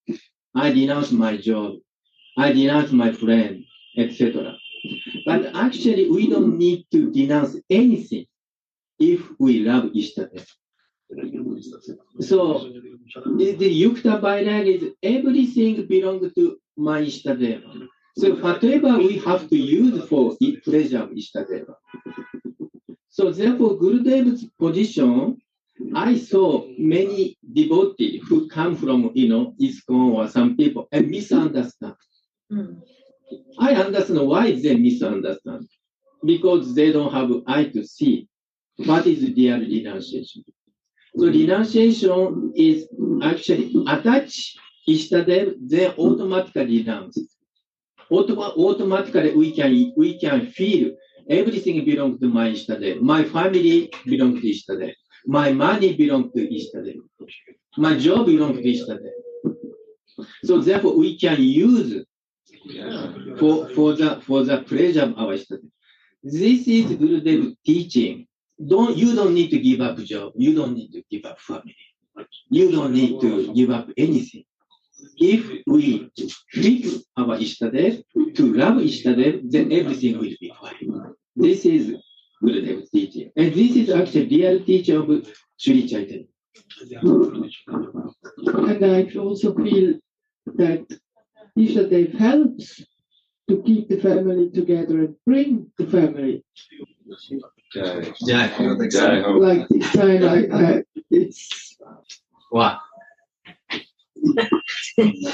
I denounce my job. I denounce my friend, etc. But actually, we don't need to denounce anything if we love Ishtadev. So, the Yukta Vairagya is everything belongs to my Ishtadev. So, whatever we have to use for pleasure of Ishtadev. So, therefore, Gurudev's position, I saw many devotees who come from, ISKCON or some people and misunderstand. I understand why they misunderstand. Because they don't have eye to see what is real renunciation. So renunciation is actually attach Ishtadev, then automatically renounce. Automatically we can feel everything belongs to my Ishtadev. My family belongs to Ishtadev. My money belongs to Ishtadev. My job belongs to Ishtadev. So therefore we can use for the pleasure of our Ishtadev. This is Gurudev teaching. You don't need to give up job. You don't need to give up family. You don't need to give up anything. If we fix our Ishtadev, to love Ishtadev, then everything will be fine. This is Gurudev's teaching. And this is actually real teaching of Sri Chaitanya. And I also feel that Ishtadev helps to keep the family together and bring the family. Like this time, it's what?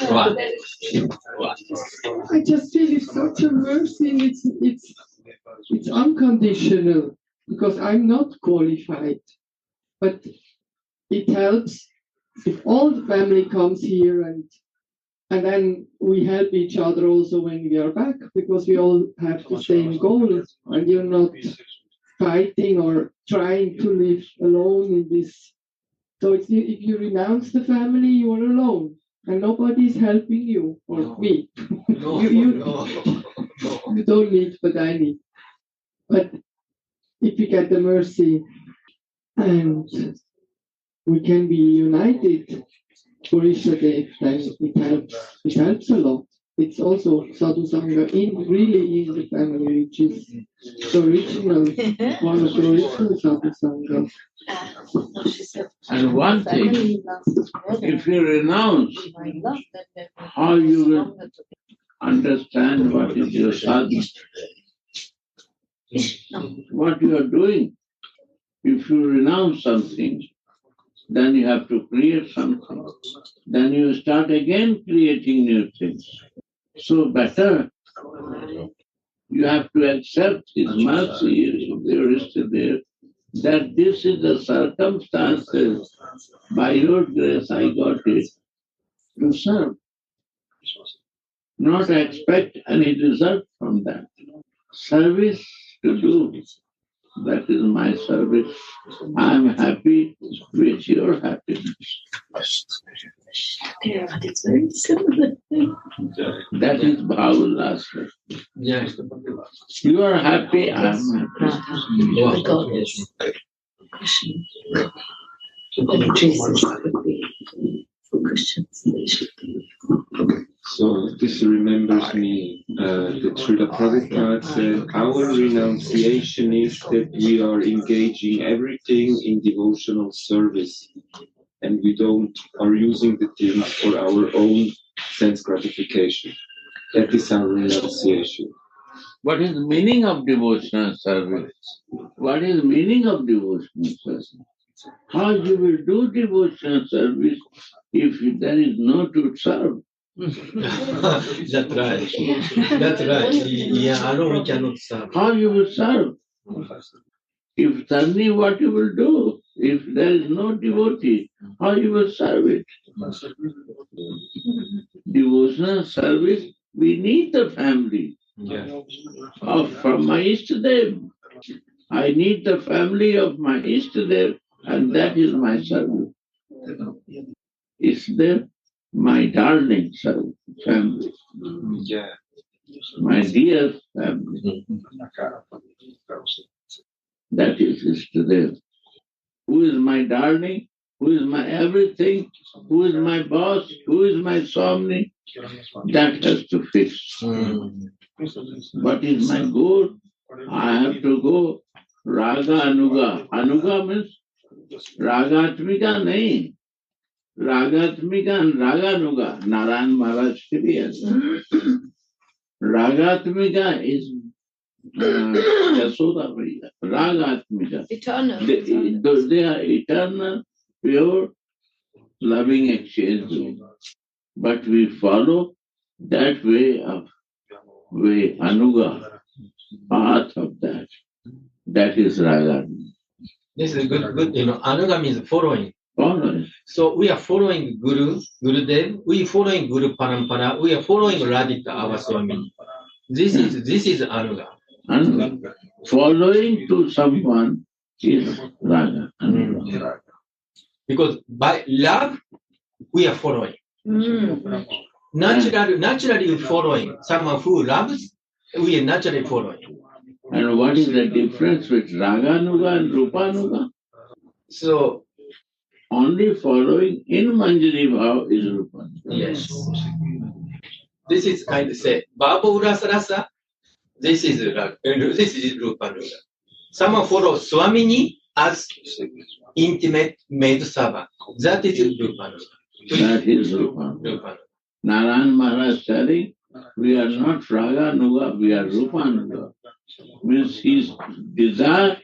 What? I just feel it's such a mercy. It's unconditional because I'm not qualified, but it helps if all the family comes here and then we help each other also when we are back because we all have the same goal and you're not fighting or trying to live alone in this. So if you renounce the family, you are alone and nobody is helping you or me. You don't need, but I need. But if we get the mercy and we can be united for Ishtadev, then it helps a lot. It's also Sadhu Sangha really in the family, which is the original, one of the original Sadhu Sangha. And one thing, if you renounce, how you will understand what is your sadhana, what you are doing. If you renounce something, then you have to create something. Then you start again creating new things. So better, you have to accept His mercy, there is there, that this is the circumstances. By your grace, I got it to serve. Not expect any result from that. Service to do. That is my service. I am happy with your happiness. It's very similar. That is Bhava-Rasa. You are happy, I am happy. God is Jesus would be for Christians. They should be. So this remembers me that Srila Prabhupada said, our renunciation is that we are engaging everything in devotional service and we are using the things for our own sense gratification. That is our renunciation. What is the meaning of devotional service? What is the meaning of devotional service? How you will do devotional service if there is no to serve? That's right. That's right. Yeah, alone we cannot serve. How you will serve? If suddenly what you will do? If there is no devotee, how you will serve it? Devotional service, we need the family. From my Ishtadev. I need the family of my Ishtadev, and that is my service. Ishtadev, my darling family. My dear family. That is Ishtadev. Who is my darling? Who is my everything? Who is my boss? Who is my Swami? That has to fix. What is my goal? I have to go Raga Anuga. Anuga means Ragatmika nahi. Ragatmika and Raga Anuga. Narayan Maharaj experience. Ragatmika is Yasoda Priya. Ragatmika. Eternal. They are eternal, pure, loving exchange. But we follow that way Anuga, path of that. That is Raga. This is good. Anuga means following. Following. So we are following Gurudev, we are following Guru Parampara, we are following Radhika, our Swami. This is Anuga. Anuga. Following to someone is Raga. Because by love, we are following. Naturally following. Someone who loves, we are naturally following. And what is the difference with Raganuga and Rupanuga? So, only following in Manjari Bhav is Rupanuga. Yes. This is kind of say, Bhava Rasa, this is Rupanuga. Someone follows Swamini as intimate maid servant. That is Rupanuga. That is Rupanuga. Narayan Maharaj telling, we are not Raganuga, we are Rupanuga. Means his desire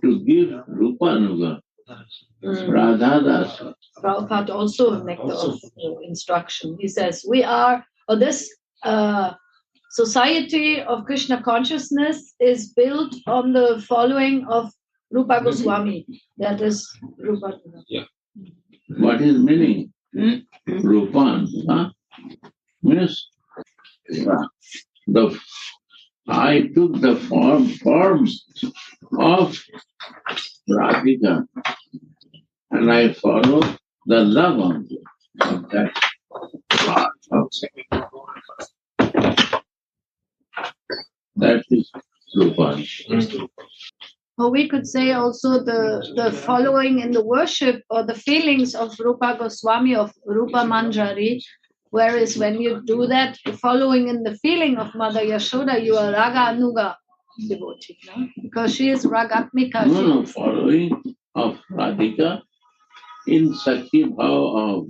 to give Rupanuga. Radha Rasa. Prabhupada also a nectar of instruction. He says, we are, this society of Krishna consciousness is built on the following of Rupa Goswami. That is Rupanuga. Yeah. What is meaning? Rupan. Means I took the form of Radhika and I follow the love of that part. That is Rupa. Or we could say also the following in the worship or the feelings of Rupa Goswami, of Rupa Manjari, whereas when you do that, following in the feeling of Mother Yashoda, you are Raga Anuga devotee, no? Because she is Ragatmika. No, following of Radhika in Sakhi Bhav of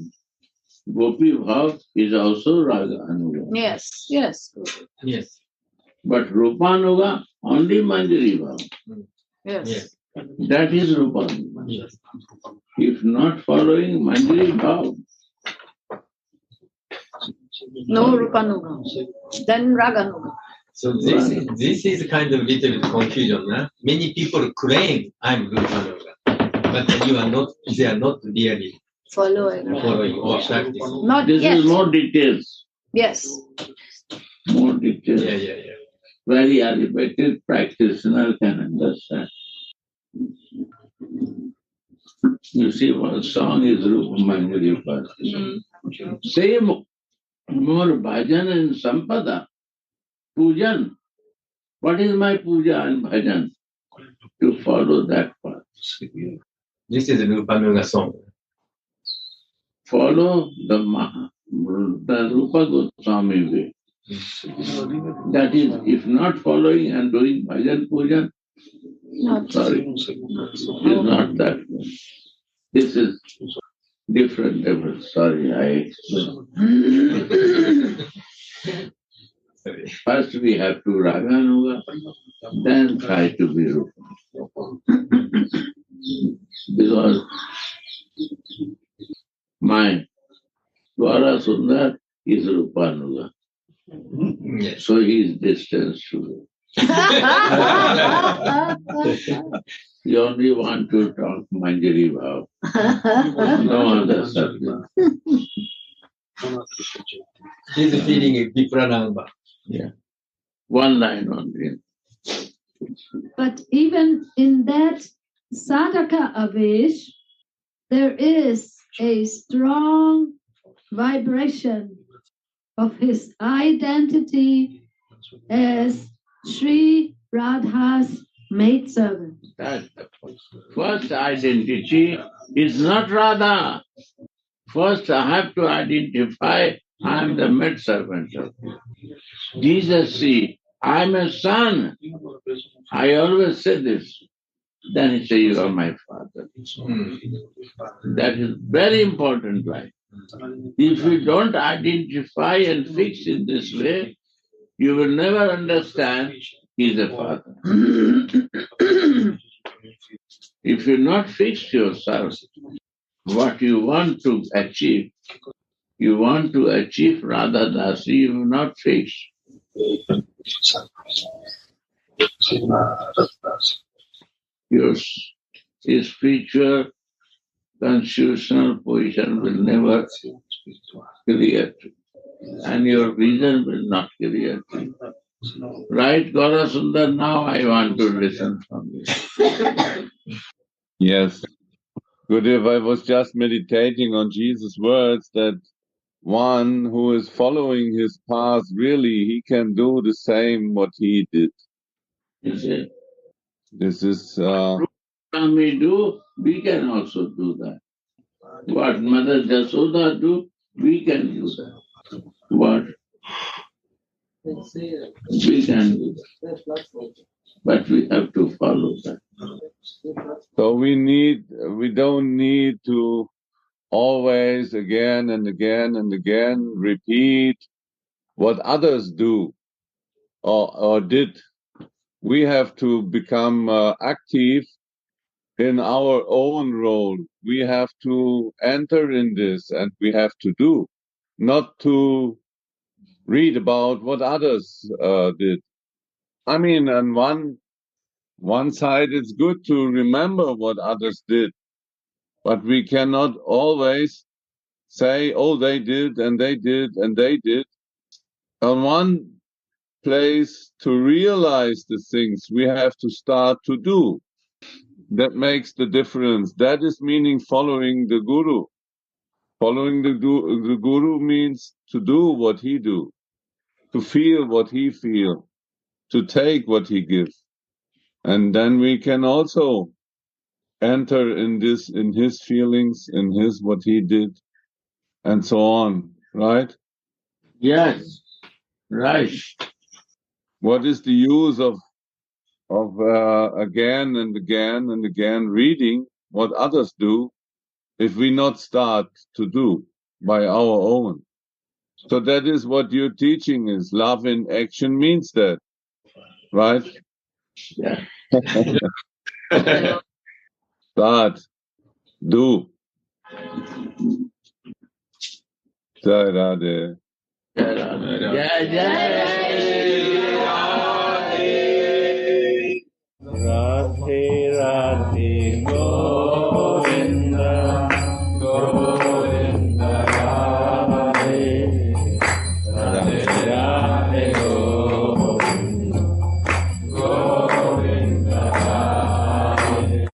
Gopi Bhav is also Raga Anuga. Yes. Yes. But Rupa Anuga, only Manjari Bhav. Yes. That is Rupa Anuga. Yes. If not following Manjari Bhav, No Rupanuga. Then Raganuga. So this is kind of little bit confusion. Huh? Many people claim I'm Rupanuga, but they are not really Following or practicing. Not this yet. is more details. Yes. More details. Yeah. Very elevated practitioner can understand. You see, one song is Rupa Manjari Bhav. Same more bhajan and sampada. Pujan. What is my puja and bhajan? To follow that path. This is a Rupanuga song. Follow the Rupa Goswami way. That is, if not following and doing bhajan pujan, is not that way. This is different level. Sorry, I explained. First we have to Raganuga, then try to be Rupa. Because my Dwara Sundar is Rupanuga. Yes. So he is distanced to me. You only want to talk Manjari Bhav. No other subject. He's feeling a Vipranamba. Yeah. One line only. But even in that sadhaka avesh, there is a strong vibration of his identity as Sri Radha's maidservant. That first identity is not Radha. First I have to identify I am the maidservant of you. Jesus see, I am a son. I always say this. Then he say, you are my father. That is very important line. If you don't identify and fix in this way, you will never understand he is a father. If you not fix yourself, what you want to achieve, you want to achieve Radha Dasi, you will not fix. Your spiritual constitutional position will never clear, and your vision will not clear. Right, Gaura Sundar? Now I want to listen from you. Yes. Gurudev, I was just meditating on Jesus' words that one who is following his path, really, he can do the same what he did. You see, This is... we do, we can also do that. What Mother Jasoda do, we can do that. What? We can do that. But we have to follow that. So we don't need to always again and again and again repeat what others do or did. We have to become active in our own role. We have to enter in this and we have to do, not to read about what others did. I mean, on one side, it's good to remember what others did, but we cannot always say, oh, they did and they did and they did. On one place, to realize the things, we have to start to do. That makes the difference. That is meaning following the Guru. Following the Guru means to do what he do, to feel what he feel. to take what he gives. And then we can also enter in his feelings, in what he did, and so on, right? Yes, right. What is the use of again and again and again reading what others do if we not start to do by our own? So that is what your teaching is. Love in action means that, right? Yeah. Start, do. Jai Radhe. Radhe Radhe Govinda Govinda